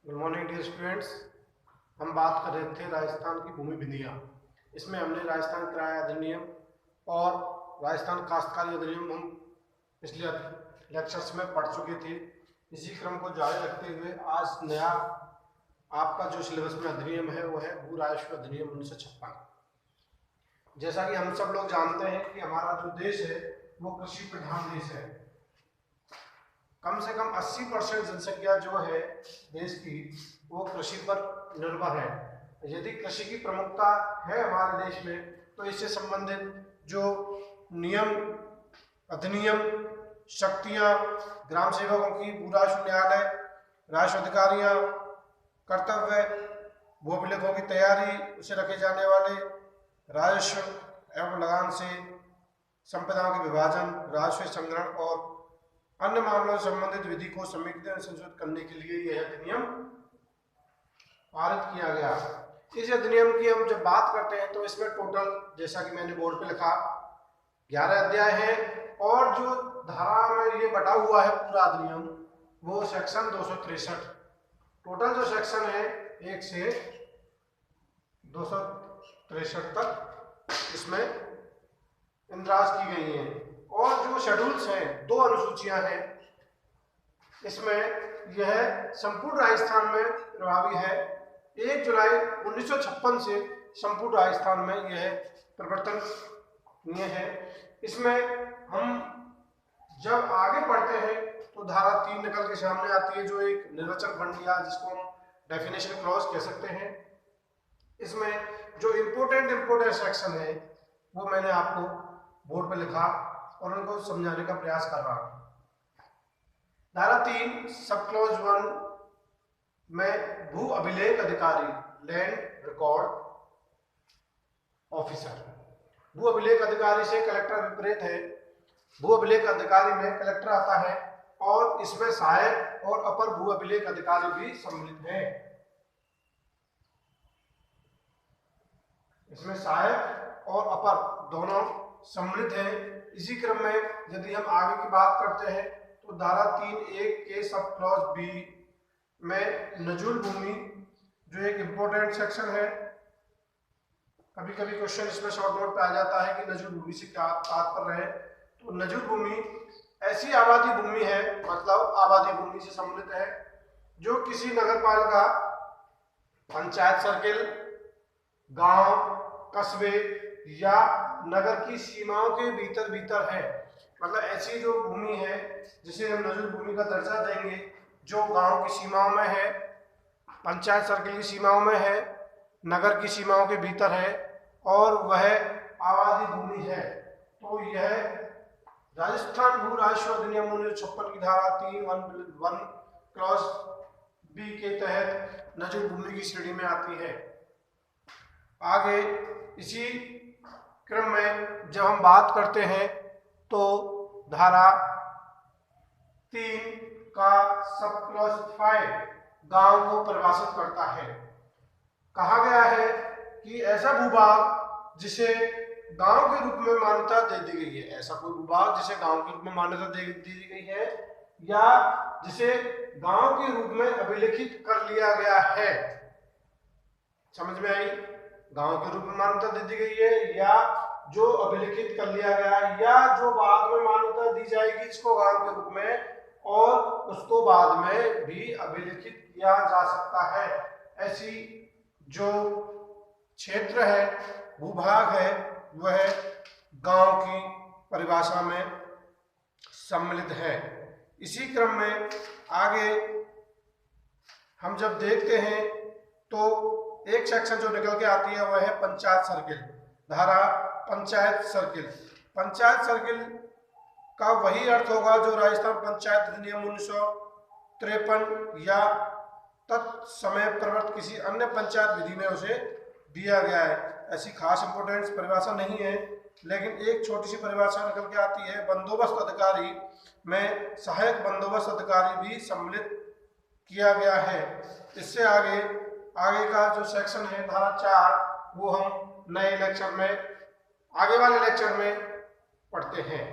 Good morning dear students. हम बात कर रहे थे राजस्थान की भूमि विधियाँ। इसमें हमने राजस्थान किराया अधिनियम और राजस्थान काश्तकारी अधिनियम हम पिछले लेक्चर्स में पढ़ चुके थे। इसी क्रम को जारी रखते हुए आज नया आपका जो सिलेबस में अधिनियम है वो है भू राजस्व अधिनियम 1956। जैसा कि हम सब लोग जानते हैं कि हमारा जो देश है वो कृषि प्रधान देश है। कम से कम 80% जनसंख्या जो है देश की वो कृषि पर निर्भर है। यदि कृषि की प्रमुखता है हमारे देश में तो इससे संबंधित जो नियम, अधिनियम, शक्तियां, ग्राम सेवकों की, भू राजस्व न्यायालय, राजस्व अधिकारियां, कर्तव्य, भू अभिलेखों की तैयारी, उसे रखे जाने वाले राजस्व एवं लगान से संपदाओं के विभाजन, राजस्व संग्रहण और अन्य मामलों से संबंधित विधि को समेकित और संशोधित करने के लिए यह अधिनियम पारित किया गया। इस अधिनियम की हम जब बात करते हैं तो इसमें टोटल, जैसा कि मैंने बोर्ड पे लिखा, 11 अध्याय हैं और जो धारा में ये बटा हुआ है पूरा अधिनियम वो सेक्शन 263। टोटल जो सेक्शन है 1 से 263 तक इसमें इंद्राज की गई हैं। और जो शेड्यूल्स हैं, 2 अनुसूचियां हैं, इसमें यह संपूर्ण राजस्थान में प्रभावी है। 1 जुलाई 1956 से संपूर्ण राजस्थान में यह प्रवर्तनीय है। इसमें हम जब आगे पढ़ते हैं तो धारा 3 निकल के सामने आती है, जो एक निर्वचन खंड या जिसको हम डेफिनेशन क्लॉज कह सकते हैं। इसमें जो इम्पोर्टेंट सेक्शन है वो मैंने आपको बोर्ड पे लिखा और उनको समझाने का प्रयास कर रहा हूं। धारा 3 सब क्लॉज 1 में भू अभिलेख अधिकारी, लैंड रिकॉर्ड ऑफिसर, भू अभिलेख अधिकारी से कलेक्टर विपरीत है। भू अभिलेख अधिकारी में कलेक्टर आता है और इसमें सहायक और अपर भू अभिलेख अधिकारी भी सम्मिलित हैं। इसमें सहायक और अपर दोनों सम्मिलित हैं। इसी क्रम में यदि हम आगे की बात करते हैं तो धारा 3(1) के सब क्लॉज बी में नजूल भूमि, जो एक इम्पोर्टेंट सेक्शन है, कभी कभी क्वेश्चन इसमें शॉर्ट नोट पे आ जाता है कि नजूल भूमि से क्या तात्पर्य है। तो नजूल भूमि ऐसी आबादी भूमि है, मतलब आबादी भूमि से सम्मिलित है, जो किसी नगर पालिका, पंचायत सर्किल, गांव, कस्बे या नगर की सीमाओं के भीतर है। मतलब ऐसी जो भूमि है जिसे हम नजूल भूमि का दर्जा देंगे, जो गांव की सीमाओं में है, पंचायत सर्किल की सीमाओं में है, नगर की सीमाओं के भीतर है और वह आबादी भूमि है। तो यह राजस्थान भू राजस्व अधिनियम 1956 की धारा 3(1) क्लॉज बी के तहत नजूल भूमि की श्रेणी में आती है। आगे इसी क्रम में जब हम बात करते हैं तो धारा 3 का सब क्लॉज 5 गांव को परिभाषित करता है। कहा गया है कि ऐसा भूभाग जिसे गांव के रूप में मान्यता दे दी गई है, ऐसा कोई भूभाग जिसे गांव के रूप में मान्यता दे दी गई है या जिसे गांव के रूप में अभिलेखित कर लिया गया है। समझ में आई? गांव के रूप में मान्यता दे दी गई है या जो अभिलिखित कर लिया गया या जो बाद में मान्यता दी जाएगी इसको गांव के रूप में, और उसको बाद में भी अभिलिखित किया जा सकता है। ऐसी जो क्षेत्र है, भूभाग है, वह गांव की परिभाषा में सम्मिलित है। इसी क्रम में आगे हम जब देखते हैं तो एक सेक्शन जो निकल के आती है वह है पंचायत सर्किल। धारा पंचायत सर्किल, पंचायत सर्किल का वही अर्थ होगा जो राजस्थान पंचायत अधिनियम 1953 या तत्समय प्रवृत्त किसी अन्य पंचायत विधि में उसे दिया गया है। ऐसी खास इंपोर्टेंस परिभाषा नहीं है, लेकिन एक छोटी सी परिभाषा निकल के आती है। बंदोबस्त अधिकारी में सहायक बंदोबस्त अधिकारी भी सम्मिलित किया गया है। इससे आगे का जो सेक्शन है धारा 4, वो हम नए लेक्चर में, आगे वाले लेक्चर में पढ़ते हैं।